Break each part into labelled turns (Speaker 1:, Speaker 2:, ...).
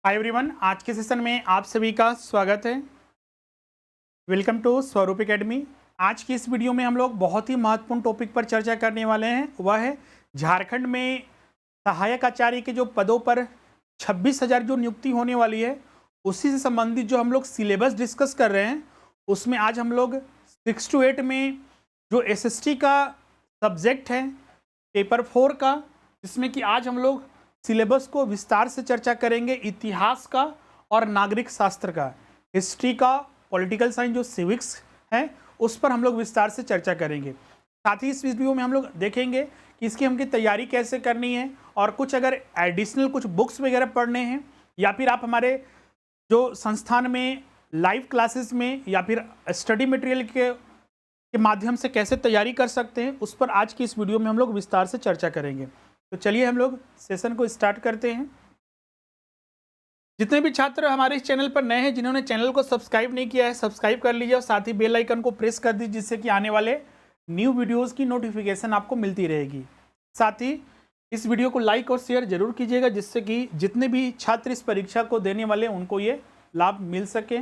Speaker 1: Hi everyone, आज के session में आप सभी का स्वागत है। वेलकम टू स्वरूप एकेडमी। आज की इस वीडियो में हम लोग बहुत ही महत्वपूर्ण टॉपिक पर चर्चा करने वाले हैं। वह है झारखंड में सहायक आचार्य के जो पदों पर 26,000 जो नियुक्ति होने वाली है, उसी से संबंधित जो हम लोग सिलेबस डिस्कस कर रहे हैं, उसमें आज हम लोग 6 to 8 में जो SST का सब्जेक्ट है पेपर 4 का, जिसमें कि आज हम लोग सिलेबस को विस्तार से चर्चा करेंगे। इतिहास का और नागरिक शास्त्र का, हिस्ट्री का, पॉलिटिकल साइंस जो सिविक्स है, उस पर हम लोग विस्तार से चर्चा करेंगे। साथ ही इस वीडियो में हम लोग देखेंगे कि इसकी हमकी तैयारी कैसे करनी है, और कुछ अगर एडिशनल कुछ बुक्स वगैरह पढ़ने हैं, या फिर आप हमारे जो संस्थान में लाइव क्लासेस में या फिर स्टडी मटेरियल के माध्यम से कैसे तैयारी कर सकते हैं, उस पर आज की इस वीडियो में हम लोग विस्तार से चर्चा करेंगे। तो चलिए हम लोग सेशन को स्टार्ट करते हैं। जितने भी छात्र हमारे इस चैनल पर नए हैं, जिन्होंने चैनल को सब्सक्राइब नहीं किया है, सब्सक्राइब कर लीजिए और साथ ही बेल आइकन को प्रेस कर दीजिए, जिससे कि आने वाले न्यू वीडियोस की नोटिफिकेशन आपको मिलती रहेगी। साथ ही इस वीडियो को लाइक और शेयर जरूर कीजिएगा, जिससे कि जितने भी छात्र इस परीक्षा को देने वाले हैं, उनको ये लाभ मिल सके।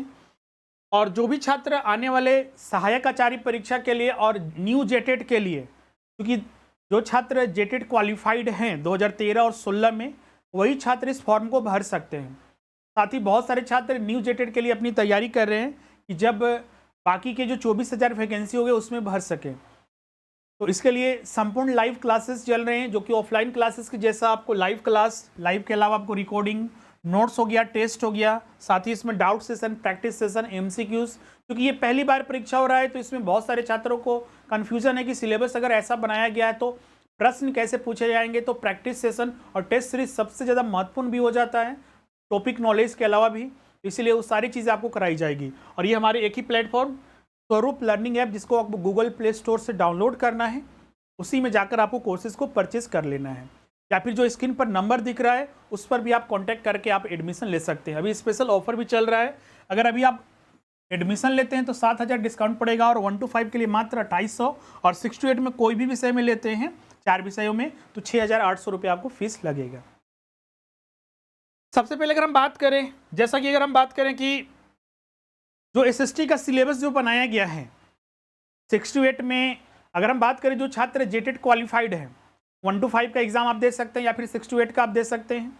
Speaker 1: और जो भी छात्र आने वाले सहायक आचार्य परीक्षा के लिए और न्यू जेटेट के लिए, क्योंकि जो छात्र जेटेट क्वालिफाइड हैं 2013 और 16 में, वही छात्र इस फॉर्म को भर सकते हैं। साथ ही बहुत सारे छात्र न्यू जेटेट के लिए अपनी तैयारी कर रहे हैं कि जब बाकी के जो 24,000 वैकेंसी हो गए उसमें भर सकें। तो इसके लिए संपूर्ण लाइव क्लासेस चल रहे हैं, जो कि ऑफलाइन क्लासेस के जैसा आपको लाइव क्लास, लाइव के अलावा आपको रिकॉर्डिंग, नोट्स हो गया, टेस्ट हो गया, साथ ही इसमें doubt session, practice session, MCQs। क्योंकि ये पहली बार परीक्षा हो रहा है, तो इसमें बहुत सारे छात्रों को कन्फ्यूजन है कि सिलेबस अगर ऐसा बनाया गया है तो प्रश्न कैसे पूछे जाएंगे। तो प्रैक्टिस सेशन और टेस्ट सीरीज सबसे ज़्यादा महत्वपूर्ण भी हो जाता है टॉपिक नॉलेज के अलावा भी, इसलिए वो सारी चीज़ें आपको कराई जाएगी। और ये हमारे एक ही प्लेटफॉर्म स्वरूप लर्निंग ऐप, जिसको आपको गूगल प्ले स्टोर से डाउनलोड करना है, उसी में जाकर आपको कोर्सेज को परचेज कर लेना है, या फिर जो स्क्रीन पर नंबर दिख रहा है उस पर भी आप कांटेक्ट करके आप एडमिशन ले सकते हैं। अभी स्पेशल ऑफर भी चल रहा है, अगर अभी आप एडमिशन लेते हैं तो 7,000 डिस्काउंट पड़ेगा, और 1 to 5 के लिए मात्र 2,800, और 6 to 8 में कोई भी विषय में लेते हैं 4 विषयों में तो 6,800 रुपये आपको फीस लगेगा। सबसे पहले अगर हम बात करें, जैसा कि अगर हम बात करें कि जो SST का सिलेबस जो बनाया गया है 6 to 8 में, अगर हम बात करें जो छात्र जेटेट क्वालिफाइड है, 1 to 5 का एग्जाम आप दे सकते हैं, या फिर 6 to 8 का आप दे सकते हैं।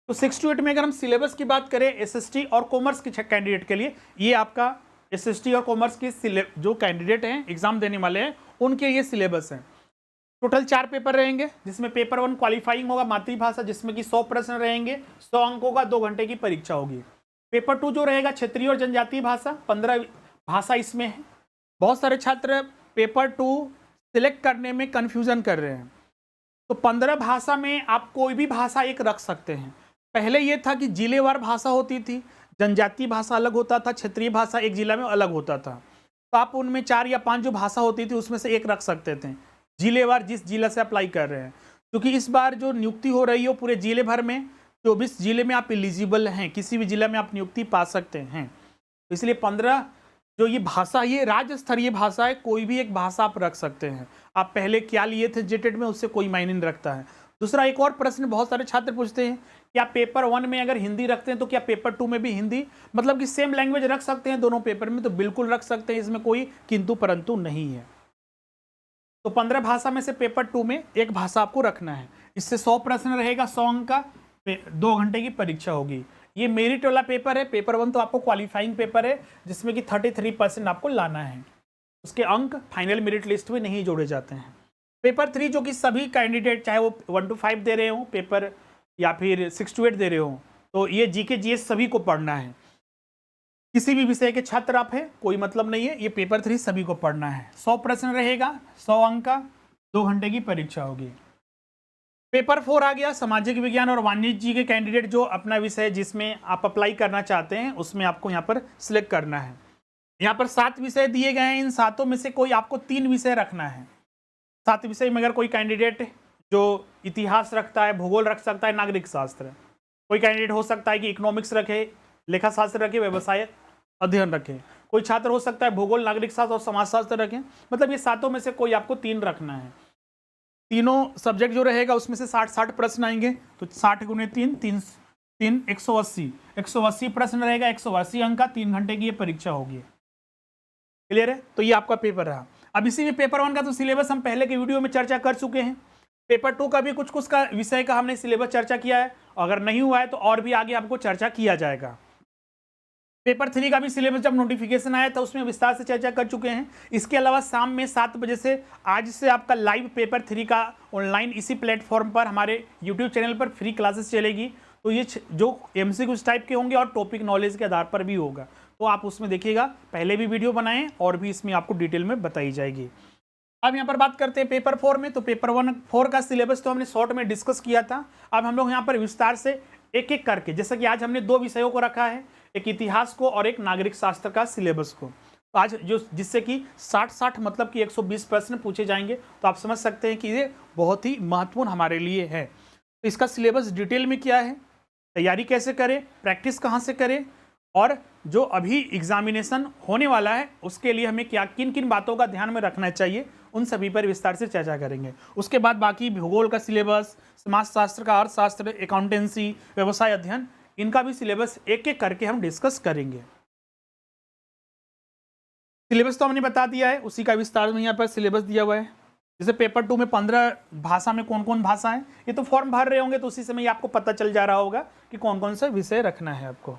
Speaker 1: तो 6 to 8 में अगर हम सिलेबस की बात करें SST और कॉमर्स के कैंडिडेट के लिए, ये आपका SST और कॉमर्स के जो कैंडिडेट हैं, एग्जाम देने वाले हैं, उनके ये सिलेबस है। टोटल 4 पेपर रहेंगे, जिसमें पेपर 1 क्वालिफाइंग होगा मातृभाषा, जिसमें कि 100 प्रश्न रहेंगे, 100 अंकों का 2 घंटे की परीक्षा होगी। पेपर 2 जो रहेगा क्षेत्रीय और जनजातीय भाषा, 15 भाषा इसमें है। बहुत सारे छात्र पेपर 2 सिलेक्ट करने में कन्फ्यूजन कर रहे हैं। तो 15 भाषा में आप कोई भी भाषा एक रख सकते हैं। पहले ये था कि जिलेवार भाषा होती थी, जनजातीय भाषा अलग होता था, क्षेत्रीय भाषा एक जिला में अलग होता था। तो आप उनमें 4 या 5 जो भाषा होती थी उसमें से एक रख सकते थे, जिलेवार जिस जिला से अप्लाई कर रहे हैं। क्योंकि इस बार जो नियुक्ति हो रही है पूरे जिले भर में, 24 जिले में आप एलिजिबल हैं, किसी भी जिला में आप नियुक्ति पा सकते हैं। तो इसलिए 15 जो ये भाषा, ये राज्य स्तरीय भाषा है, कोई भी एक भाषा आप रख सकते हैं। आप पहले क्या लिए थे जेटेट में, उससे कोई मायने नहीं रखता है। दूसरा, एक और प्रश्न बहुत सारे छात्र पूछते हैं, क्या पेपर 1 में अगर हिंदी रखते हैं तो क्या पेपर 2 में भी हिंदी, मतलब कि सेम लैंग्वेज रख सकते हैं दोनों पेपर में? तो बिल्कुल रख सकते हैं, इसमें कोई किंतु परंतु नहीं है। तो 15 भाषा में से पेपर 2 में एक भाषा आपको रखना है। इससे 100 प्रश्न रहेगा, 100 अंक का, 2 घंटे की परीक्षा होगी। ये मेरिट वाला पेपर है। पेपर 1 तो आपको क्वालिफाइंग पेपर है, जिसमें कि 33% आपको लाना है, उसके अंक फाइनल मेरिट लिस्ट में नहीं जोड़े जाते हैं। पेपर 3 जो कि सभी कैंडिडेट, चाहे वो 1 to 5 दे रहे हो पेपर, या फिर 6 to 8 दे रहे हो, तो ये GK GS सभी को पढ़ना है। किसी भी विषय के छात्र आप हैं, कोई मतलब नहीं है, ये पेपर 3 सभी को पढ़ना है। 100 प्रश्न रहेगा, 100 अंक का, 2 घंटे की परीक्षा होगी। पेपर 4 आ गया, सामाजिक विज्ञान और वाणिज्य के कैंडिडेट जो अपना विषय जिसमें आप अप्लाई करना चाहते हैं, उसमें आपको यहाँ पर सिलेक्ट करना है। यहाँ पर 7 विषय दिए गए हैं, इन 7 में से कोई आपको 3 विषय रखना है। 7 विषय में अगर कोई कैंडिडेट जो इतिहास रखता है, भूगोल रख सकता है, नागरिक शास्त्र, कोई कैंडिडेट हो सकता है कि इकोनॉमिक्स रखे, लेखा शास्त्र रखे, व्यवसाय अध्ययन रखें, कोई छात्र हो सकता है भूगोल, नागरिक शास्त्र और समाजशास्त्र रखें। मतलब ये 7 में से कोई आपको 3 रखना है। तीनों सब्जेक्ट जो रहेगा उसमें से 60 प्रश्न आएंगे, तो 60 × 3 3 180 प्रश्न रहेगा, 180 अंक का, 3 घंटे की ये परीक्षा होगी। क्लियर है? तो ये आपका पेपर रहा। अब इसी में पेपर 1 का तो सिलेबस हम पहले के वीडियो में चर्चा कर चुके हैं। पेपर 2 का भी कुछ कुछ का विषय का हमने सिलेबस चर्चा किया है, अगर नहीं हुआ है तो और भी आगे आपको चर्चा किया जाएगा। पेपर 3 का भी सिलेबस जब नोटिफिकेशन आया था उसमें विस्तार से चर्चा कर चुके हैं। इसके अलावा शाम में 7 बजे से आज से आपका लाइव पेपर 3 का ऑनलाइन इसी प्लेटफॉर्म पर हमारे यूट्यूब चैनल पर फ्री क्लासेस चलेगी। तो ये जो MCQ टाइप के होंगे और टॉपिक नॉलेज के आधार पर भी होगा, तो आप उसमें देखिएगा। पहले भी वीडियो बनाएं और भी इसमें आपको डिटेल में बताई जाएगी। अब यहाँ पर बात करते हैं पेपर 4 में। तो पेपर 4 का सिलेबस तो हमने शॉर्ट में डिस्कस किया था। अब हम लोग यहाँ पर विस्तार से एक एक करके, जैसे कि आज हमने 2 विषयों को रखा है, एक इतिहास को और एक नागरिक शास्त्र का सिलेबस को। तो आज जो जिससे कि 60 मतलब कि 120 प्रश्न पूछे जाएंगे, तो आप समझ सकते हैं कि ये बहुत ही महत्वपूर्ण हमारे लिए है। तो इसका सिलेबस डिटेल में क्या है, तैयारी कैसे करें, प्रैक्टिस कहाँ से करें, और जो अभी एग्जामिनेशन होने वाला है उसके लिए हमें क्या किन किन बातों का ध्यान में रखना चाहिए, उन सभी पर विस्तार से चर्चा करेंगे। उसके बाद बाकी भूगोल का सिलेबस, समाजशास्त्र का, अर्थशास्त्र, अकाउंटेंसी, व्यवसाय अध्ययन, इनका भी सिलेबस एक एक करके हम डिस्कस करेंगे। सिलेबस तो हमने बता दिया है, उसी का विस्तार में यहाँ पर सिलेबस दिया हुआ है। जैसे पेपर 2 में 15 भाषा में कौन कौन भाषा है, ये तो फॉर्म भर रहे होंगे तो उसी समय आपको पता चल जा रहा होगा कि कौन कौन सा विषय रखना है आपको।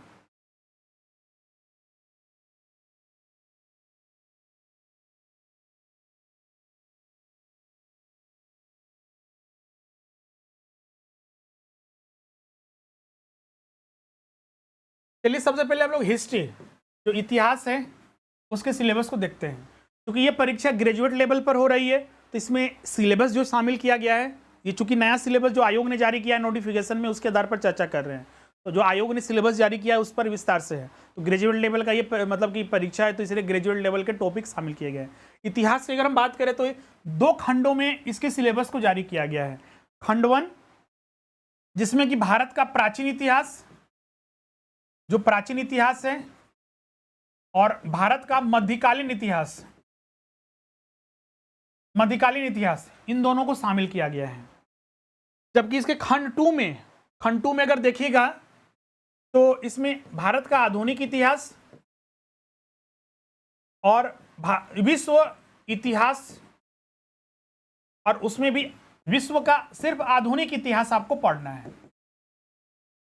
Speaker 1: चलिए सबसे पहले हम लोग हिस्ट्री, जो इतिहास है, उसके सिलेबस को देखते हैं। क्योंकि ये परीक्षा ग्रेजुएट लेवल पर हो रही है, तो इसमें सिलेबस जो शामिल किया गया है, ये चूंकि नया सिलेबस जो आयोग ने जारी किया है नोटिफिकेशन में, उसके आधार पर चर्चा कर रहे हैं। तो जो आयोग ने सिलेबस जारी किया है उस पर विस्तार से है। तो ग्रेजुएट लेवल का ये मतलब कि परीक्षा है, तो इसलिए ग्रेजुएट लेवल के टॉपिक शामिल किए गए हैं। इतिहास की अगर हम बात करें तो 2 खंडों में इसके सिलेबस को जारी किया गया है। खंड 1, जिसमें कि भारत का प्राचीन इतिहास, जो प्राचीन इतिहास है, और भारत का मध्यकालीन इतिहास, इन दोनों को शामिल किया गया है। जबकि इसके खंड 2 में अगर देखिएगा तो इसमें भारत का आधुनिक इतिहास और विश्व इतिहास, और उसमें भी विश्व का सिर्फ आधुनिक इतिहास आपको पढ़ना है।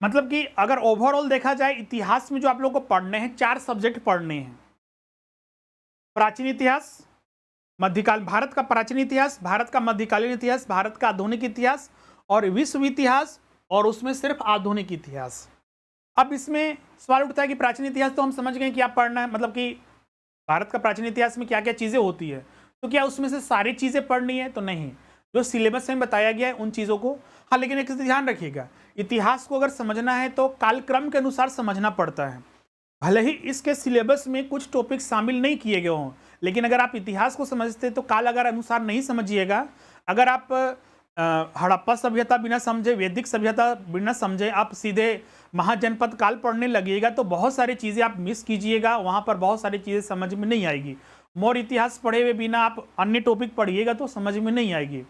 Speaker 1: मतलब कि अगर ओवरऑल देखा जाए इतिहास में जो आप लोग को पढ़ने हैं, 4 सब्जेक्ट पढ़ने हैं। प्राचीन इतिहास, भारत का प्राचीन इतिहास, भारत का मध्यकालीन इतिहास, भारत का आधुनिक इतिहास और विश्व इतिहास, और उसमें सिर्फ आधुनिक इतिहास। अब इसमें सवाल उठता है कि प्राचीन इतिहास तो हम समझ गए कि आप पढ़ना है, मतलब कि भारत का प्राचीन इतिहास में क्या क्या चीज़ें होती है, तो क्या उसमें से सारी चीज़ें पढ़नी है? तो नहीं, जो सिलेबस में बताया गया है उन चीज़ों को। हाँ, लेकिन एक ध्यान रखिएगा, इतिहास को अगर समझना है तो कालक्रम के अनुसार समझना पड़ता है। भले ही इसके सिलेबस में कुछ टॉपिक शामिल नहीं किए गए हों, लेकिन अगर आप इतिहास को समझते तो काल अगर अनुसार नहीं समझिएगा, अगर आप हड़प्पा सभ्यता बिना समझे, वैदिक सभ्यता बिना समझे आप सीधे महाजनपद काल पढ़ने लगिएगा तो बहुत सारी चीज़ें आप मिस कीजिएगा, वहाँ पर बहुत सारी चीज़ें समझ में नहीं आएगी। मौर्य इतिहास पढ़े हुए बिना आप अन्य टॉपिक पढ़िएगा तो समझ में नहीं आएगी।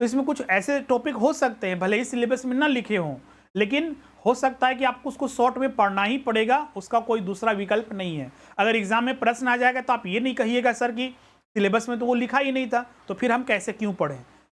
Speaker 1: तो इसमें कुछ ऐसे टॉपिक हो सकते हैं, भले ही सिलेबस में ना लिखे हों, लेकिन हो सकता है कि आपको उसको शॉर्ट में पढ़ना ही पड़ेगा, उसका कोई दूसरा विकल्प नहीं है। अगर एग्जाम में प्रश्न आ जाएगा तो आप ये नहीं कहिएगा सर कि सिलेबस में तो वो लिखा ही नहीं था, तो फिर हम कैसे क्यों पढ़ें।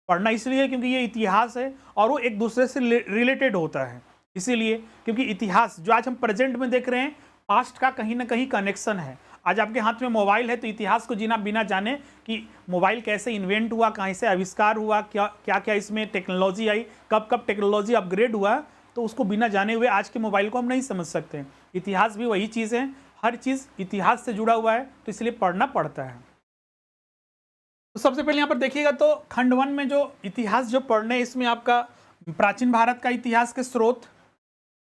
Speaker 1: पढ़ना इसलिए क्योंकि ये इतिहास है और वो एक दूसरे से रिलेटेड होता है, इसीलिए क्योंकि इतिहास जो आज हम प्रेजेंट में देख रहे हैं, पास्ट का कहीं ना कहीं कनेक्शन है। आज आपके हाथ में मोबाइल है तो इतिहास को जीना बिना जाने कि मोबाइल कैसे इन्वेंट हुआ, कहाँ से आविष्कार हुआ, क्या क्या इसमें टेक्नोलॉजी आई, कब कब टेक्नोलॉजी अपग्रेड हुआ, तो उसको बिना जाने हुए आज के मोबाइल को हम नहीं समझ सकते। इतिहास भी वही चीज़ है, हर चीज़ इतिहास से जुड़ा हुआ है, तो इसलिए पढ़ना पड़ता है। तो सबसे पहले यहाँ पर देखिएगा तो खंड 1 में जो इतिहास जो पढ़ने, इसमें आपका प्राचीन भारत का इतिहास के स्रोत,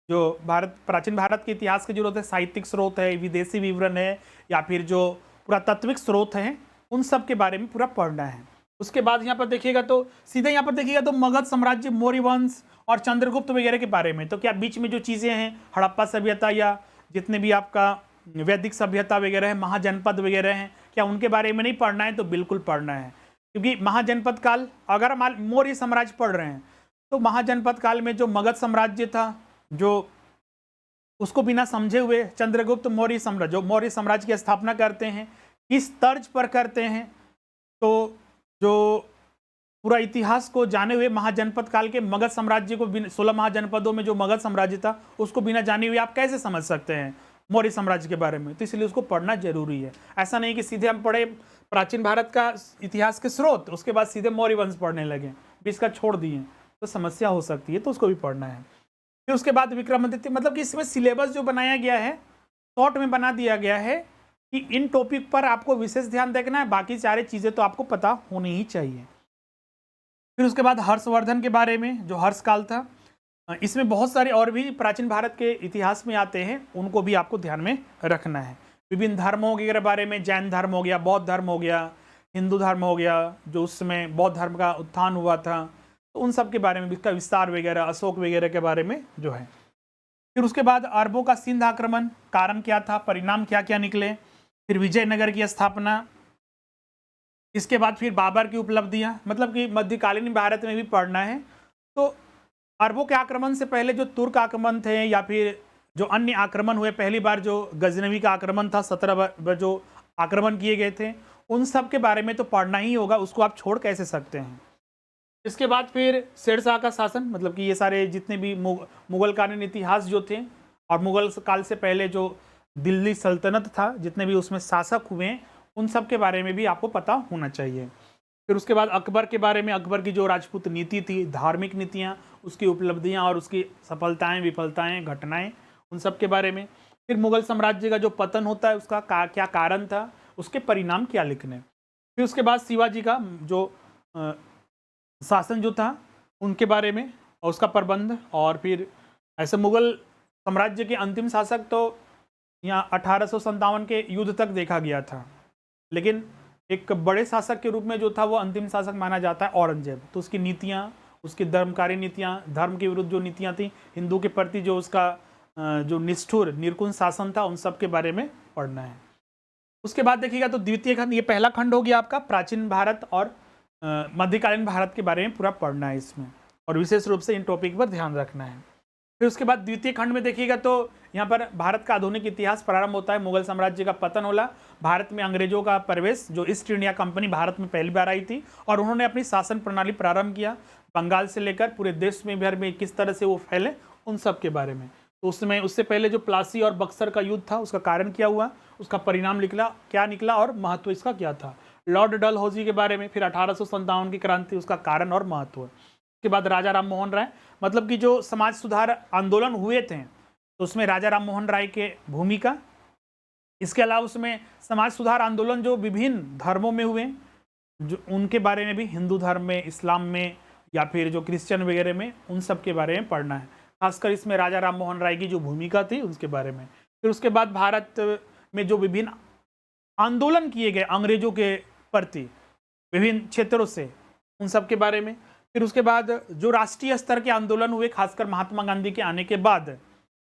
Speaker 1: जो प्राचीन भारत के इतिहास के जो साहित्यिक स्रोत है, विदेशी विवरण है, या फिर जो पुरातात्विक स्रोत हैं, उन सब के बारे में पूरा पढ़ना है। उसके बाद यहाँ पर देखिएगा तो सीधे यहाँ पर देखिएगा तो मगध साम्राज्य, मौर्य वंश और चंद्रगुप्त वगैरह के बारे में। तो क्या बीच में जो चीज़ें हैं, हड़प्पा सभ्यता या जितने भी आपका वैदिक सभ्यता वगैरह है, महाजनपद वगैरह हैं, क्या उनके बारे में नहीं पढ़ना है? तो बिल्कुल पढ़ना है, क्योंकि महाजनपद काल, अगर हम मौर्य साम्राज्य पढ़ रहे हैं तो महाजनपद काल में जो मगध साम्राज्य था, जो उसको बिना समझे हुए चंद्रगुप्त मौर्य साम्राज्य, जो मौर्य साम्राज्य की स्थापना करते हैं, किस तर्ज पर करते हैं। तो जो पूरा इतिहास को जाने हुए महाजनपद काल के मगध साम्राज्य को 16 महाजनपदों में जो मगध साम्राज्य था उसको बिना जाने हुए आप कैसे समझ सकते हैं मौर्य साम्राज्य के बारे में। तो इसलिए उसको पढ़ना जरूरी है। ऐसा नहीं कि सीधे हम पढ़े प्राचीन भारत का इतिहास के स्रोत, उसके बाद सीधे मौर्य वंश पढ़ने लगे, बीच का छोड़ दिए तो समस्या हो सकती है, तो उसको भी पढ़ना है। फिर उसके बाद विक्रमादित्य, मतलब कि इसमें सिलेबस जो बनाया गया है शॉर्ट में बना दिया गया है कि इन टॉपिक पर आपको विशेष ध्यान देखना है, बाकी सारी चीज़ें तो आपको पता होनी ही चाहिए। फिर उसके बाद हर्षवर्धन के बारे में, जो हर्ष काल था, इसमें बहुत सारे और भी प्राचीन भारत के इतिहास में आते हैं, उनको भी आपको ध्यान में रखना है। विभिन्न धर्मों के बारे में, जैन धर्म हो गया, बौद्ध धर्म हो गया, हिंदू धर्म हो गया, जो उस समय बौद्ध धर्म का उत्थान हुआ था, तो उन सब के बारे में, इसका विस्तार वगैरह, अशोक वगैरह के बारे में जो है। फिर उसके बाद अरबों का सिंध आक्रमण, कारण क्या था, परिणाम क्या क्या निकले। फिर विजयनगर की स्थापना, इसके बाद फिर बाबर की उपलब्धियां, मतलब कि मध्यकालीन भारत में भी पढ़ना है। तो अरबों के आक्रमण से पहले जो तुर्क आक्रमण थे या फिर जो अन्य आक्रमण हुए, पहली बार जो गजनवी का आक्रमण था, 17 जो आक्रमण किए गए थे, उन सब के बारे में तो पढ़ना ही होगा, उसको आप छोड़ कैसे सकते हैं। इसके बाद फिर शेरशाह का शासन, मतलब कि ये सारे जितने भी मुगल कालीन इतिहास जो थे और मुगल काल से पहले जो दिल्ली सल्तनत था, जितने भी उसमें शासक हुए, उन सब के बारे में भी आपको पता होना चाहिए। फिर उसके बाद अकबर के बारे में, अकबर की जो राजपूत नीति थी, धार्मिक नीतियाँ, उसकी उपलब्धियाँ और उसकी सफलताएं, विफलताएं, घटनाएं, उन सब के बारे में। फिर मुगल साम्राज्य का जो पतन होता है उसका क्या कारण था, उसके परिणाम क्या लिखने। फिर उसके बाद शिवाजी का जो शासन जो था उनके बारे में और उसका प्रबंध। और फिर ऐसे मुगल साम्राज्य के अंतिम शासक तो यहाँ 1857 के युद्ध तक देखा गया था, लेकिन एक बड़े शासक के रूप में जो था वो अंतिम शासक माना जाता है औरंगजेब। तो उसकी नीतियाँ, उसकी धर्मकारी नीतियाँ, धर्म के विरुद्ध जो नीतियाँ थी, हिंदू के प्रति जो उसका जो निष्ठुर निर्कुंज शासन था, उन सब के बारे में पढ़ना है। उसके बाद देखिएगा तो द्वितीय खंड, ये पहला खंड हो गया आपका, प्राचीन भारत और मध्यकालीन भारत के बारे में पूरा पढ़ना है इसमें, और विशेष रूप से इन टॉपिक पर ध्यान रखना है। फिर उसके बाद द्वितीय खंड में देखिएगा तो यहाँ पर भारत का आधुनिक इतिहास प्रारंभ होता है, मुगल साम्राज्य का पतन होला, भारत में अंग्रेजों का प्रवेश, जो ईस्ट इंडिया कंपनी भारत में पहली बार आई थी और उन्होंने अपनी शासन प्रणाली प्रारंभ किया, बंगाल से लेकर पूरे देश में भर में किस तरह से वो फैले, उन सब के बारे में। तो उसमें उससे पहले जो प्लासी और बक्सर का युद्ध था, उसका कारण क्या हुआ, उसका परिणाम क्या निकला और महत्व इसका क्या था। लॉर्ड डलहौजी के बारे में, फिर 1857 की क्रांति, उसका कारण और महत्व। उसके बाद राजा राम मोहन राय, मतलब कि जो समाज सुधार आंदोलन हुए थे तो उसमें राजा राम मोहन राय के भूमिका। इसके अलावा उसमें समाज सुधार आंदोलन जो विभिन्न धर्मों में हुए, जो उनके बारे में भी, हिंदू धर्म में, इस्लाम में या फिर जो क्रिश्चियन वगैरह में, उन सब के बारे में पढ़ना है। खासकर इसमें राजा राम मोहन राय की जो भूमिका थी उसके बारे में। फिर उसके बाद भारत में जो विभिन्न आंदोलन किए गए अंग्रेजों के प्रति विभिन्न क्षेत्रों से, उन सब के बारे में। फिर उसके बाद जो राष्ट्रीय स्तर के आंदोलन हुए, खासकर महात्मा गांधी के आने के बाद,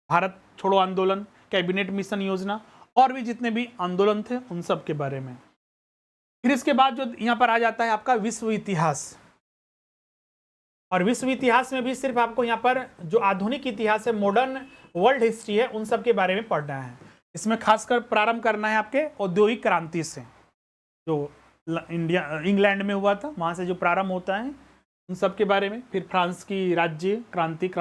Speaker 1: भारत छोड़ो आंदोलन, कैबिनेट मिशन योजना और भी जितने भी आंदोलन थे, उन सब के बारे में। फिर इसके बाद जो यहाँ पर आ जाता है आपका विश्व इतिहास, और विश्व इतिहास में भी सिर्फ आपको यहाँ पर जो आधुनिक इतिहास है, मॉडर्न वर्ल्ड हिस्ट्री है, उन सब के बारे में पढ़ना है। इसमें खासकर प्रारंभ करना है आपके औद्योगिक क्रांति से, जो इंग्लैंड में हुआ था, वहाँ से जो प्रारंभ होता है, उन सब के बारे में। फिर फ्रांस की राज्य क्रांति,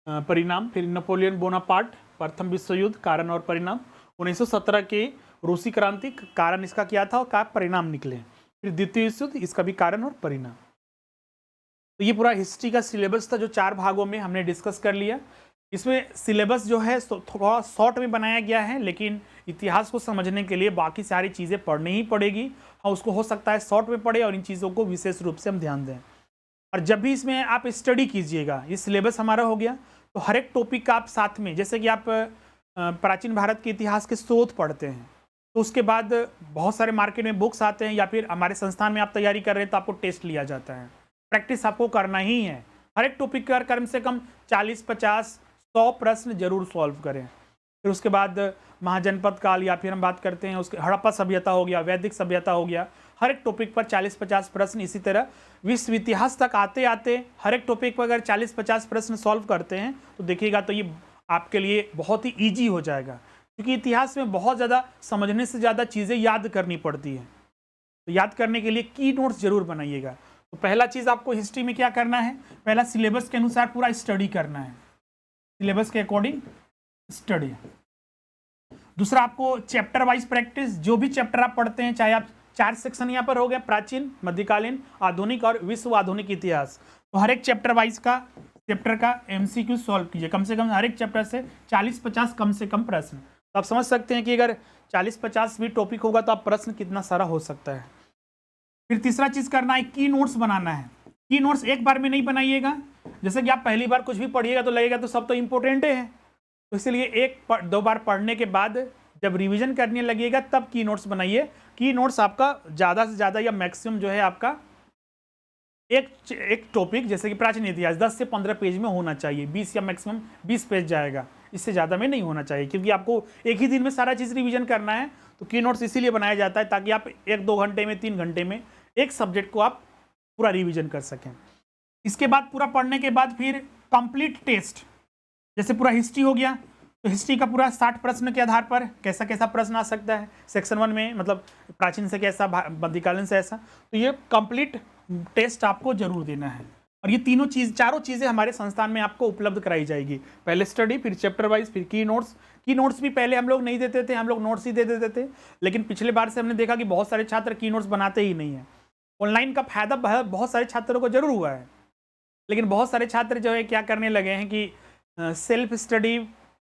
Speaker 1: परिणाम। फिर नेपोलियन बोनापार्ट, प्रथम विश्व युद्ध, कारण और परिणाम। 1917 की रूसी क्रांति, कारण इसका क्या था और क्या परिणाम निकले। फिर द्वितीय विश्व युद्ध, इसका भी कारण और परिणाम। तो ये पूरा हिस्ट्री का सिलेबस था जो 4 भागों में हमने डिस्कस कर लिया। इसमें सिलेबस जो है थोड़ा शॉर्ट में बनाया गया है, लेकिन इतिहास को समझने के लिए बाकी सारी चीज़ें पढ़नी ही पड़ेगी। हाँ, उसको हो सकता है शॉर्ट में पढ़े और इन चीज़ों को विशेष रूप से हम ध्यान दें। और जब भी इसमें आप स्टडी कीजिएगा, ये सिलेबस हमारा हो गया, तो हर एक टॉपिक का आप साथ में, जैसे कि आप प्राचीन भारत के इतिहास के स्रोत पढ़ते हैं, तो उसके बाद बहुत सारे मार्केट में बुक्स आते हैं, या फिर हमारे संस्थान में आप तैयारी कर रहे हैं तो आपको टेस्ट लिया जाता है। प्रैक्टिस आपको करना ही है। हर एक टॉपिक का कम से कम 40, 50, 100 प्रश्न जरूर सॉल्व करें। फिर उसके बाद महाजनपद काल, या फिर हम बात करते हैं उसके हड़प्पा सभ्यता हो गया, वैदिक सभ्यता हो गया, हर एक टॉपिक पर 40-50 प्रश्न। इसी तरह विश्व इतिहास तक आते आते हर एक टॉपिक पर अगर 40-50 प्रश्न सॉल्व करते हैं तो देखिएगा तो ये आपके लिए बहुत ही ईजी हो जाएगा, क्योंकि इतिहास में बहुत ज़्यादा समझने से ज़्यादा चीज़ें याद करनी पड़ती हैं। तो याद करने के लिए की नोट्स जरूर बनाइएगा। तो पहला चीज़ आपको हिस्ट्री में क्या करना है, पहला सिलेबस के अनुसार पूरा स्टडी करना है, सिलेबस के अकॉर्डिंग स्टडी। दूसरा आपको चैप्टर वाइज प्रैक्टिस, जो भी चैप्टर आप पढ़ते हैं, चाहे आप 4 सेक्शन यहाँ पर हो गया, प्राचीन, मध्यकालीन, आधुनिक और विश्व आधुनिक इतिहास, तो हर एक चैप्टर वाइज का चैप्टर का MCQ सॉल्व कीजिए। कम से कम हर एक चैप्टर से 40-50 कम से कम प्रश्न। तो आप समझ सकते हैं कि अगर 40-50 भी टॉपिक होगा तो आप प्रश्न कितना सारा हो सकता है। फिर तीसरा चीज़ करना है, की नोट्स बनाना है। की नोट्स एक बार में नहीं बनाइएगा, जैसे कि आप पहली बार कुछ भी पढ़िएगा तो लगेगा तो सब तो इम्पोर्टेंट है, तो इसलिए 1-2 बार पढ़ने के बाद जब रिवीजन करने लगेगा तब की नोट्स बनाइए। की नोट्स आपका ज़्यादा से ज़्यादा या मैक्सिमम जो है आपका एक टॉपिक, जैसे कि प्राचीन इतिहास 10 से 15 पेज में होना चाहिए, 20 या मैक्सिमम 20 पेज जाएगा, इससे ज़्यादा में नहीं होना चाहिए, क्योंकि आपको एक ही दिन में सारा चीज़ रिवीजन करना है। तो की नोट्स इसीलिए बनाया जाता है ताकि आप 1-2 घंटे में, 3 घंटे में एक सब्जेक्ट को आप पूरा रिवीजन कर सकें। इसके बाद पूरा पढ़ने के बाद फिर कंप्लीट टेस्ट, जैसे पूरा हिस्ट्री हो गया तो हिस्ट्री का पूरा 60 प्रश्न के आधार पर कैसा कैसा प्रश्न आ सकता है सेक्शन 1 में, मतलब प्राचीन से कैसा, मध्यकालीन से ऐसा, तो ये कंप्लीट टेस्ट आपको जरूर देना है। और ये चारों चीज़ें हमारे संस्थान में आपको उपलब्ध कराई जाएगी, पहले स्टडी, फिर चैप्टर वाइज, फिर की नोट्स। की नोट्स भी पहले हम लोग नहीं देते थे, हम लोग नोट्स ही दे देते थे, लेकिन पिछले बार से हमने देखा कि बहुत सारे छात्र की नोट्स बनाते ही नहीं है। ऑनलाइन का फायदा बहुत सारे छात्रों को जरूर हुआ है, लेकिन बहुत सारे छात्र जो है क्या करने लगे हैं कि सेल्फ स्टडी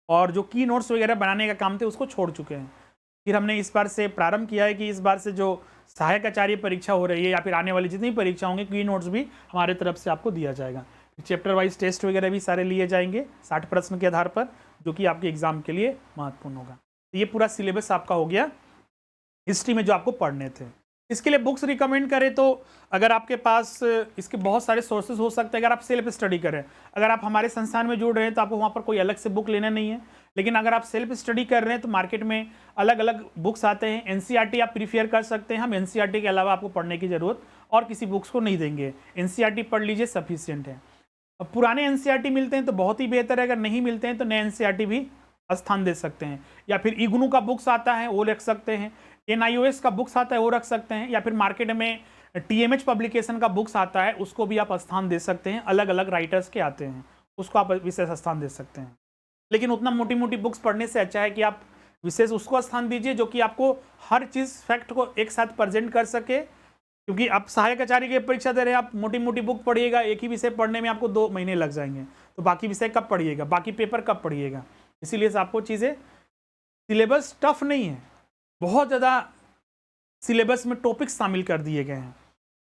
Speaker 1: और जो की नोट्स वगैरह बनाने का काम थे उसको छोड़ चुके हैं। फिर हमने इस बार से प्रारंभ किया है कि इस बार से जो सहायक आचार्य परीक्षा हो रही है या फिर आने वाली जितनी परीक्षा होंगी, की नोट्स भी हमारे तरफ से आपको दिया जाएगा। चैप्टर वाइज टेस्ट वगैरह भी सारे लिए जाएंगे 60 प्रश्न के आधार पर, जो कि आपके एग्जाम के लिए महत्वपूर्ण होगा। तो ये पूरा सिलेबस आपका हो गया हिस्ट्री में जो आपको पढ़ने थे। इसके लिए बुक्स रिकमेंड करें तो अगर आपके पास इसके बहुत सारे सोर्सेज हो सकते हैं, अगर आप सेल्फ स्टडी करें, अगर आप हमारे संस्थान में जुड़ रहे हैं तो आपको वहाँ पर कोई अलग से बुक लेना नहीं है। लेकिन अगर आप सेल्फ स्टडी कर रहे हैं तो मार्केट में अलग अलग बुक्स आते हैं, NCERT आप प्रीफेयर कर सकते हैं। हम NCERT के अलावा आपको पढ़ने की ज़रूरत और किसी बुक्स को नहीं देंगे, NCERT पढ़ लीजिए, सफिशियंट है। अब पुराने NCERT मिलते हैं तो बहुत ही बेहतर है, अगर नहीं मिलते हैं तो नए NCERT भी स्थान दे सकते हैं, या फिर इग्नू का बुक्स आता है वो रख सकते हैं, NIOS का बुक्स आता है वो रख सकते हैं, या फिर मार्केट में TMH पब्लिकेशन का बुक्स आता है उसको भी आप स्थान दे सकते हैं। अलग अलग राइटर्स के आते हैं, उसको आप विशेष स्थान दे सकते हैं। लेकिन उतना मोटी मोटी बुक्स पढ़ने से अच्छा है कि आप विशेष उसको स्थान दीजिए जो कि आपको हर चीज़ फैक्ट को एक साथ प्रेजेंट कर सके। क्योंकि आप सहायक आचार्य की परीक्षा दे रहे हैं, आप मोटी मोटी बुक पढ़िएगा, एक ही विषय पढ़ने में आपको 2 महीने लग जाएंगे, तो बाकी विषय कब पढ़िएगा, बाकी पेपर कब पढ़िएगा। इसीलिए आपको चीज़ें, सिलेबस टफ नहीं है, बहुत ज़्यादा सिलेबस में टॉपिक्स शामिल कर दिए गए हैं।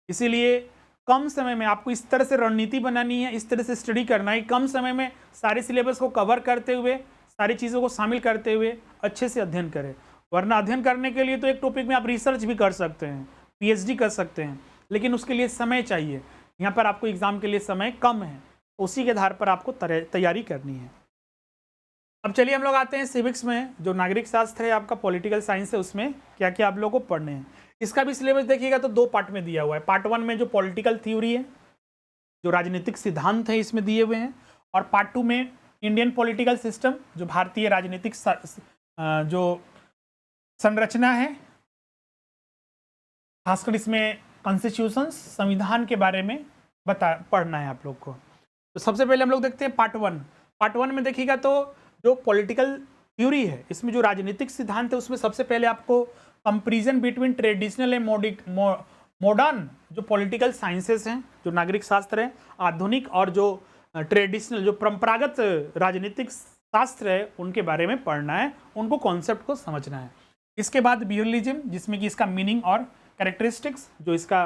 Speaker 1: इसीलिए कम समय में आपको इस तरह से रणनीति बनानी है, इस तरह से स्टडी करना है, कम समय में सारे सिलेबस को कवर करते हुए, सारी चीज़ों को शामिल करते हुए अच्छे से अध्ययन करें। वरना अध्ययन करने के लिए तो एक टॉपिक में आप रिसर्च भी कर सकते हैं, PhD कर सकते हैं, लेकिन उसके लिए समय चाहिए। यहाँ पर आपको एग्ज़ाम के लिए समय कम है, उसी के आधार पर आपको तैयारी करनी है। अब चलिए हम लोग आते हैं सिविक्स में, जो नागरिक शास्त्र है आपका, पॉलिटिकल साइंस है, उसमें क्या क्या आप लोगों को पढ़ने हैं। इसका भी सिलेबस देखिएगा तो 2 पार्ट में दिया हुआ है। पार्ट 1 में जो पॉलिटिकल थ्योरी है, जो राजनीतिक सिद्धांत है इसमें दिए हुए हैं, और पार्ट 2 में इंडियन पॉलिटिकल सिस्टम, जो भारतीय राजनीतिक जो संरचना है, खासकर इसमें कॉन्स्टिट्यूशन, संविधान के बारे में पढ़ना है आप लोग को। तो सबसे पहले हम लोग देखते हैं पार्ट 1। पार्ट 1 में देखिएगा तो जो पॉलिटिकल थ्योरी है, इसमें जो राजनीतिक सिद्धांत है, उसमें सबसे पहले आपको comparison between traditional and modern जो पॉलिटिकल साइंसेस हैं, जो नागरिक शास्त्र है, आधुनिक और जो ट्रेडिशनल, जो परंपरागत राजनीतिक शास्त्र है, उनके बारे में पढ़ना है, उनको कॉन्सेप्ट को समझना है। इसके बाद बिहेवियरलिज्म, जिसमें कि इसका मीनिंग और कैरेक्टरिस्टिक्स, जो इसका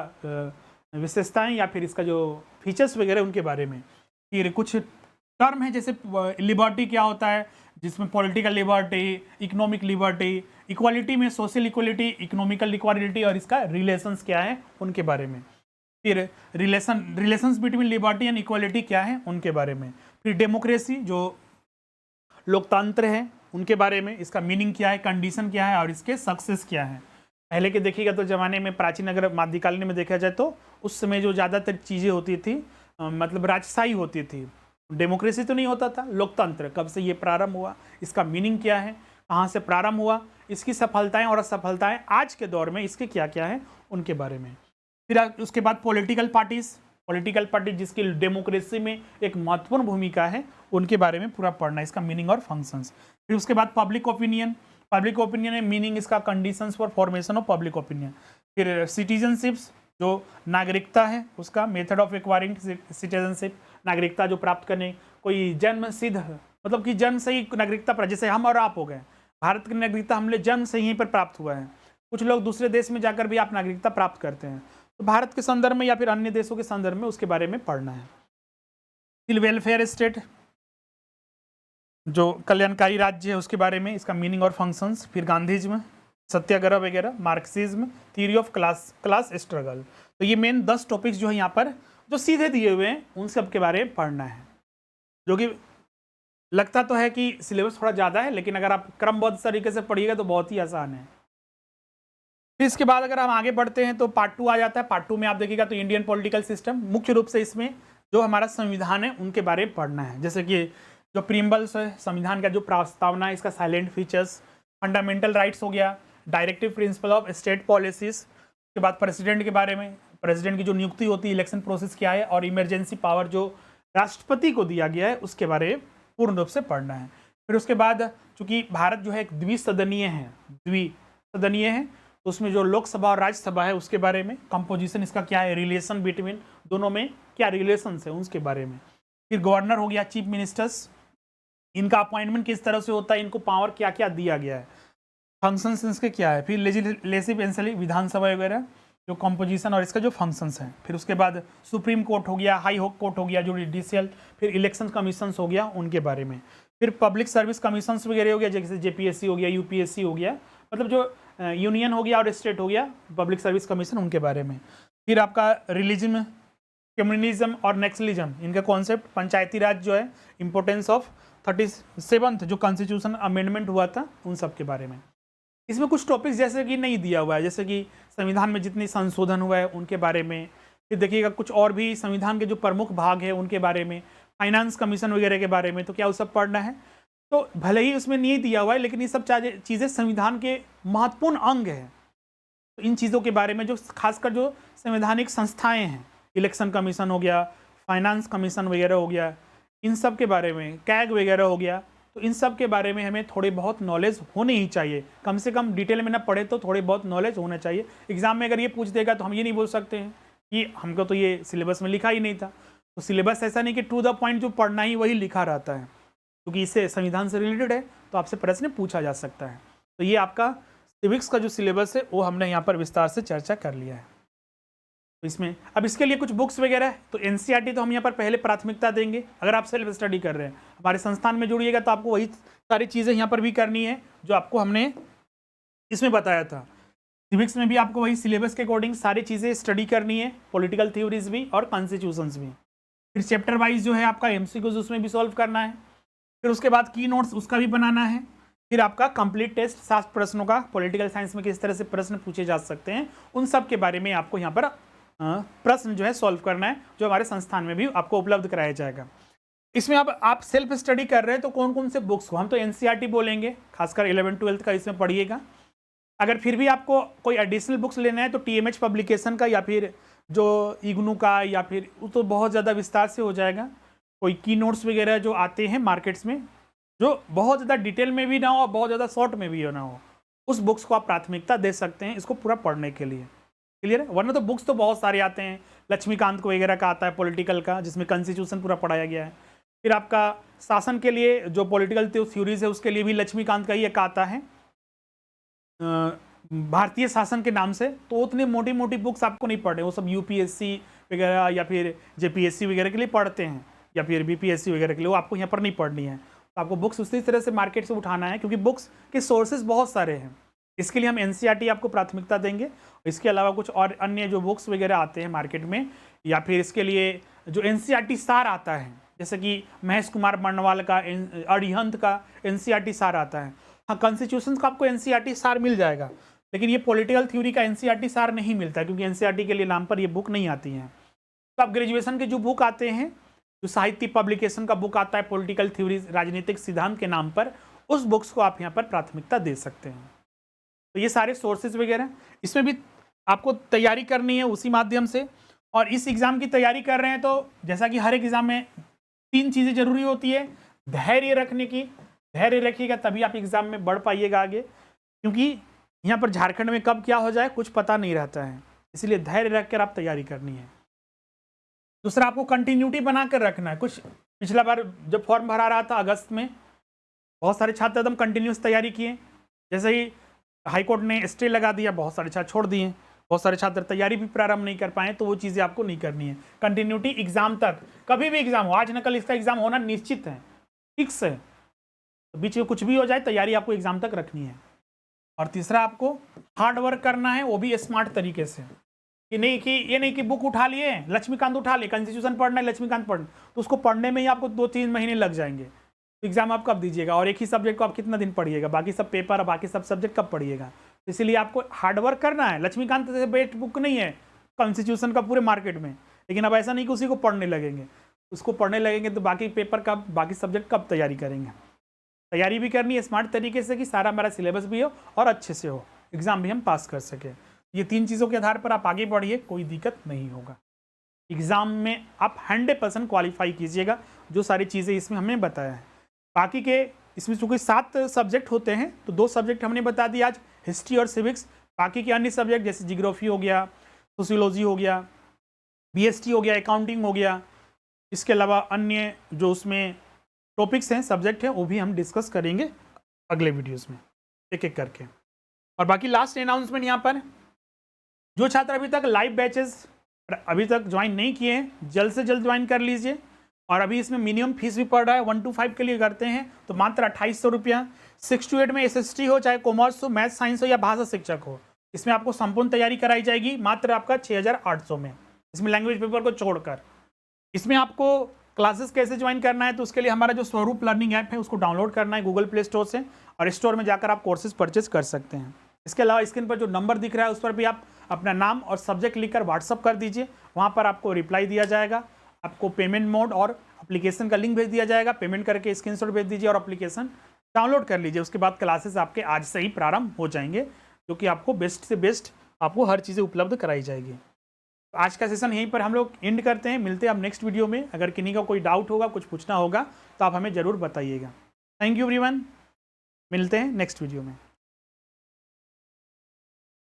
Speaker 1: विशेषताएं या फिर इसका जो फीचर्स वगैरह उनके बारे में। फिर कुछ टर्म है, जैसे लिबर्टी क्या होता है, जिसमें political liberty, economic liberty, equality में सोशल इक्वालिटी, इकोनॉमिकल इक्वालिटी, और इसका रिलेशंस क्या है उनके बारे में। फिर relations between liberty and equality क्या है उनके बारे में। फिर डेमोक्रेसी, जो लोकतंत्र है, उनके बारे में, इसका मीनिंग क्या है, कंडीशन क्या है, और इसके सक्सेस क्या है। पहले के देखिएगा तो ज़माने में, प्राचीन अगर मध्यकालीन में देखा जाए तो उस समय जो ज़्यादातर चीज़ें होती थी, मतलब राजशाही होती थी, डेमोक्रेसी तो नहीं होता था, लोकतंत्र कब से ये प्रारंभ हुआ, इसका मीनिंग क्या है, कहाँ से प्रारंभ हुआ, इसकी सफलताएं और असफलताएं आज के दौर में इसके क्या क्या है उनके बारे में। फिर उसके बाद पॉलिटिकल पार्टी जिसकी डेमोक्रेसी में एक महत्वपूर्ण भूमिका है, उनके बारे में पूरा पढ़ना, इसका मीनिंग और फंक्शंस। फिर उसके बाद पब्लिक ओपिनियन है मीनिंग, इसका conditions for formation of public opinion. फिर सिटीजनशिप्स, जो नागरिकता है उसका मेथड ऑफ एक्वायरिंग सिटीजनशिप, नागरिकता जो प्राप्त करने, कोई जन्म सिद्ध मतलब कि जन्म से ही नागरिकता पर, जैसे हम और आप हो गए, भारत की नागरिकता हमने जन्म से यहीं पर प्राप्त हुआ है। कुछ लोग दूसरे देश में जाकर भी आप नागरिकता प्राप्त करते हैं, तो भारत के संदर्भ में या फिर अन्य देशों के संदर्भ में उसके बारे में पढ़ना है। फिर वेलफेयर स्टेट, जो कल्याणकारी राज्य है उसके बारे में, इसका मीनिंग और फंक्शंस। फिर गांधीज्म, सत्याग्रह वगैरह, Marxism, theory of class struggle. तो ये मेन 10 टॉपिक्स जो है यहाँ पर जो सीधे दिए हुए हैं उन सब के बारे में पढ़ना है, जो कि लगता तो है कि सिलेबस थोड़ा ज़्यादा है, लेकिन अगर आप क्रमबद्ध तरीके से पढ़िएगा तो बहुत ही आसान है। फिर इसके बाद अगर हम आगे बढ़ते हैं तो पार्ट 2 आ जाता है। पार्ट 2 में आप देखिएगा तो इंडियन पॉलिटिकल सिस्टम, मुख्य रूप से इसमें जो हमारा संविधान है उनके बारे में पढ़ना है, जैसे कि जो प्रीम्बल्स है संविधान का, जो प्रस्तावना है, इसका साइलेंट फीचर्स, फंडामेंटल राइट्स हो गया, directive principle of state policies. के बाद प्रेसिडेंट के बारे में, प्रेसिडेंट की जो नियुक्ति होती है, इलेक्शन प्रोसेस क्या है, और इमरजेंसी पावर जो राष्ट्रपति को दिया गया है उसके बारे में पूर्ण रूप से पढ़ना है। फिर उसके बाद चूंकि भारत जो है एक द्विसदनीय है, तो उसमें जो लोकसभा और राज्यसभा है उसके बारे में, कंपोजिशन इसका क्या है, रिलेशन बिटवीन दोनों में क्या रिलेशन है उसके बारे में। फिर गवर्नर हो गया, चीफ मिनिस्टर्स, इनका अपॉइंटमेंट किस तरह से होता है, इनको पावर क्या क्या दिया गया है, फंक्शंस इसके क्या है। फिर लेजिस्लेटिव असेंबली, विधानसभा वगैरह, जो कंपोजिशन और इसका जो फंक्शंस हैं। फिर उसके बाद सुप्रीम कोर्ट हो गया, हाई कोर्ट हो गया, जो जुडिशियल, फिर इलेक्शन कमीशंस हो गया उनके बारे में। फिर पब्लिक सर्विस कमीशंस वगैरह हो गया, जैसे जेपीएससी हो गया, यूपीएससी हो गया, मतलब जो यूनियन हो गया और स्टेट हो गया, पब्लिक सर्विस कमीशन उनके बारे में। फिर आपका रिलीजन, कम्युनिज्म और नेक्सलिज्म, इनका कॉन्सेप्ट, पंचायती राज जो है, इंपॉर्टेंस ऑफ 37th जो कॉन्स्टिट्यूशन अमेंडमेंट हुआ था उन सब के बारे में। इसमें कुछ टॉपिक्स जैसे कि नहीं दिया हुआ है, जैसे कि संविधान में जितनी संशोधन हुआ है उनके बारे में। फिर देखिएगा कुछ और भी संविधान के जो प्रमुख भाग है उनके बारे में, फाइनेंस कमीशन वगैरह के बारे में, तो क्या वो सब पढ़ना है। तो भले ही उसमें नहीं दिया हुआ है, लेकिन ये सब चीज़ें संविधान के महत्वपूर्ण अंग है। तो इन चीज़ों के बारे में जो खासकर जो संवैधानिक संस्थाएं हैं, इलेक्शन कमीशन हो गया, फाइनेंस कमीशन वगैरह हो गया, इन सब के बारे में, कैग वगैरह हो गया, तो इन सब के बारे में हमें थोड़ी बहुत नॉलेज होनी ही चाहिए। कम से कम डिटेल में ना पढ़े तो थोड़ी बहुत नॉलेज होना चाहिए। एग्जाम में अगर ये पूछ देगा तो हम ये नहीं बोल सकते हैं कि हमको तो ये सिलेबस में लिखा ही नहीं था। तो सिलेबस ऐसा नहीं कि टू द पॉइंट जो पढ़ना ही वही लिखा रहता है, क्योंकि इससे संविधान से रिलेटेड है तो आपसे प्रश्न पूछा जा सकता है। तो ये आपका सिविक्स का जो सिलेबस है वो हमने यहाँ पर विस्तार से चर्चा कर लिया है। तो इसमें अब इसके लिए कुछ बुक्स वगैरह है, तो एनसीईआरटी तो हम यहाँ पर पहले प्राथमिकता देंगे। अगर आप सेल्फ स्टडी कर रहे हैं, हमारे संस्थान में जुड़िएगा तो आपको वही सारी चीज़ें यहाँ पर भी करनी है जो आपको हमने इसमें बताया था। सिविक्स में भी आपको वही सिलेबस के अकॉर्डिंग सारी चीज़ें स्टडी करनी है, पॉलिटिकल थ्योरीज भी और कॉन्स्टिट्यूशंस भी। फिर चैप्टर वाइज जो है आपका एमसीक्यूज उसमें भी सॉल्व करना है। फिर उसके बाद की नोट्स उसका भी बनाना है। फिर आपका कंप्लीट टेस्ट 7 प्रश्नों का, पॉलिटिकल साइंस में किस तरह से प्रश्न पूछे जा सकते हैं उन सब के बारे में आपको यहाँ पर प्रश्न जो है सॉल्व करना है, जो हमारे संस्थान में भी आपको उपलब्ध कराया जाएगा। इसमें अब आप सेल्फ स्टडी कर रहे हैं तो कौन कौन से बुक्स को, हम तो एनसीईआरटी बोलेंगे, खासकर 11th-12th का इसमें पढ़िएगा। अगर फिर भी आपको कोई एडिशनल बुक्स लेना है तो टीएमएच पब्लिकेशन का, या फिर जो इग्नू का, या फिर वो तो बहुत ज़्यादा विस्तार से हो जाएगा। कोई की नोट्स वगैरह जो आते हैं मार्केट्स में, जो बहुत ज़्यादा डिटेल में भी ना हो, बहुत ज़्यादा शॉर्ट में भी ना हो, उस बुक्स को आप प्राथमिकता दे सकते हैं इसको पूरा पढ़ने के लिए। क्लियर है? वरना तो बुक्स तो बहुत सारे आते हैं, लक्ष्मीकांत को वगैरह का आता है पॉलिटिकल का, जिसमें कॉन्स्टिट्यूशन पूरा पढ़ाया गया है। फिर आपका शासन के लिए जो पॉलिटिकल थ्योरीज है उसके लिए भी लक्ष्मीकांत का ही एक आता है, भारतीय शासन के नाम से। तो उतनी मोटी मोटी बुक्स आपको नहीं पढ़ने, वो सब यूपीएससी वगैरह या फिर जेपीएससी वगैरह के लिए पढ़ते हैं, या फिर बीपीएससी वगैरह के लिए, वो आपको यहाँ पर नहीं पढ़नी है। तो आपको बुक्स उसी तरह से मार्केट से उठाना है, क्योंकि बुक्स के सोर्सेज बहुत सारे हैं। इसके लिए हम एनसीईआरटी आपको प्राथमिकता देंगे। इसके अलावा कुछ और अन्य जो बुक्स वगैरह आते हैं मार्केट में, या फिर इसके लिए जो एनसीईआरटी सार आता है, जैसे कि महेश कुमार बर्णवाल का, अरिहंत का एनसीईआरटी सार आता है। हाँ, कॉन्स्टिट्यूशन का आपको एनसीईआरटी सार मिल जाएगा, लेकिन ये पॉलिटिकल थ्योरी का एनसीईआरटी सार नहीं मिलता, क्योंकि एनसीईआरटी के लिए नाम पर ये बुक नहीं आती हैं। तो आप ग्रेजुएशन के जो बुक आते हैं जो साहित्य पब्लिकेशन का बुक आता है पॉलिटिकल थ्योरीज, राजनीतिक सिद्धांत के नाम पर, उस बुक्स को आप यहाँ पर प्राथमिकता दे सकते हैं। तो ये सारे सोर्सेज वगैरह, इसमें भी आपको तैयारी करनी है उसी माध्यम से। और इस एग्ज़ाम की तैयारी कर रहे हैं तो जैसा कि हर एक एग्ज़ाम में 3 चीज़ें जरूरी होती है, धैर्य रखने की। धैर्य रखिएगा तभी आप एग्ज़ाम में बढ़ पाइएगा आगे, क्योंकि यहाँ पर झारखंड में कब क्या हो जाए कुछ पता नहीं रहता है, इसलिए धैर्य रख कर आप तैयारी करनी है। दूसरा, आपको कंटिन्यूटी बना कर रखना है। कुछ पिछला बार जब फॉर्म भरा रहा था अगस्त में, बहुत सारे छात्र एकदम कंटिन्यूस तैयारी किए, जैसे ही हाईकोर्ट ने स्टे लगा दिया बहुत सारे छात्र छोड़ दिए, बहुत सारे छात्र तैयारी भी प्रारंभ नहीं कर पाए। तो वो चीज़ें आपको नहीं करनी है। कंटिन्यूटी एग्जाम तक, कभी भी एग्जाम हो, आज न कल इसका एग्जाम होना निश्चित है, फिक्स है, तो बीच में कुछ भी हो जाए तैयारी आपको एग्जाम तक रखनी है। और तीसरा, आपको हार्ड वर्क करना है, वो भी स्मार्ट तरीके से, कि नहीं कि ये नहीं कि बुक उठा लिए, लक्ष्मीकांत उठा लिए, कॉन्स्टिट्यूशन पढ़ना है लक्ष्मीकांत पढ़ना, तो उसको पढ़ने में ही आपको 2-3 महीने लग जाएंगे। तो एग्जाम आप कब दीजिएगा, और एक ही सब्जेक्ट को आप कितना दिन पढ़िएगा, बाकी सब पेपर और बाकी सब सब्जेक्ट कब पढ़िएगा। इसीलिए आपको हार्डवर्क करना है। लक्ष्मीकांत से बेस्ट बुक नहीं है कॉन्स्टिट्यूशन का पूरे मार्केट में, लेकिन अब ऐसा नहीं कि उसी को पढ़ने लगेंगे, उसको पढ़ने लगेंगे तो बाकी पेपर कब, बाकी सब्जेक्ट कब तैयारी करेंगे। तैयारी भी करनी है स्मार्ट तरीके से कि सारा हमारा सिलेबस भी हो और अच्छे से हो, एग्जाम भी हम पास कर सकें। ये 3 चीज़ों के आधार पर आप आगे बढ़िए, कोई दिक्कत नहीं होगा। एग्ज़ाम में आप 100% क्वालिफाई कीजिएगा, जो सारी चीज़ें इसमें हमने बताया है। बाकी के इसमें चूँकि 7 सब्जेक्ट होते हैं, तो 2 सब्जेक्ट हमने बता दिया आज, हिस्ट्री और सिविक्स। बाकी के अन्य सब्जेक्ट जैसे जियोग्राफी हो गया, सोशियोलॉजी हो गया, बीएसटी हो गया, अकाउंटिंग हो गया, इसके अलावा अन्य जो उसमें टॉपिक्स हैं, सब्जेक्ट हैं, वो भी हम डिस्कस करेंगे अगले वीडियोज़ में एक एक करके। और बाकी लास्ट अनाउंसमेंट यहाँ पर, जो छात्र अभी तक लाइव बैचेस अभी तक ज्वाइन नहीं किए हैं, जल्द से जल्द ज्वाइन कर लीजिए। और अभी इसमें मिनिमम फीस भी पड़ रहा है, 1 to 5 के लिए करते हैं तो मात्र 2800 रुपया। 6 to 8 में SST हो, चाहे कॉमर्स हो, मैथ साइंस हो या भाषा शिक्षक हो, इसमें आपको संपूर्ण तैयारी कराई जाएगी मात्र आपका 6800 में, इसमें लैंग्वेज पेपर को छोड़कर। इसमें आपको क्लासेस कैसे ज्वाइन करना है, तो उसके लिए हमारा जो स्वरूप लर्निंग ऐप है उसको डाउनलोड करना है गूगल प्ले स्टोर से, और स्टोर में जाकर आप कोर्सेज परचेज कर सकते हैं। इसके अलावा स्क्रीन पर जो नंबर दिख रहा है उस पर भी आप अपना नाम और सब्जेक्ट लिखकर व्हाट्सअप कर दीजिए, वहाँ पर आपको रिप्लाई दिया जाएगा। आपको पेमेंट मोड और एप्लीकेशन का लिंक भेज दिया जाएगा, पेमेंट करके स्क्रीनशॉट भेज दीजिए और एप्लीकेशन डाउनलोड कर लीजिए। उसके बाद क्लासेस आपके आज से ही प्रारंभ हो जाएंगे, जो कि आपको बेस्ट से बेस्ट आपको हर चीज़ें उपलब्ध कराई जाएगी। तो आज का सेशन यहीं पर हम लोग एंड करते हैं, मिलते हैं अब नेक्स्ट वीडियो में। अगर किन्हीं का कोई डाउट होगा, कुछ पूछना होगा तो आप हमें ज़रूर बताइएगा। थैंक यू एवरीवन, मिलते हैं नेक्स्ट वीडियो में।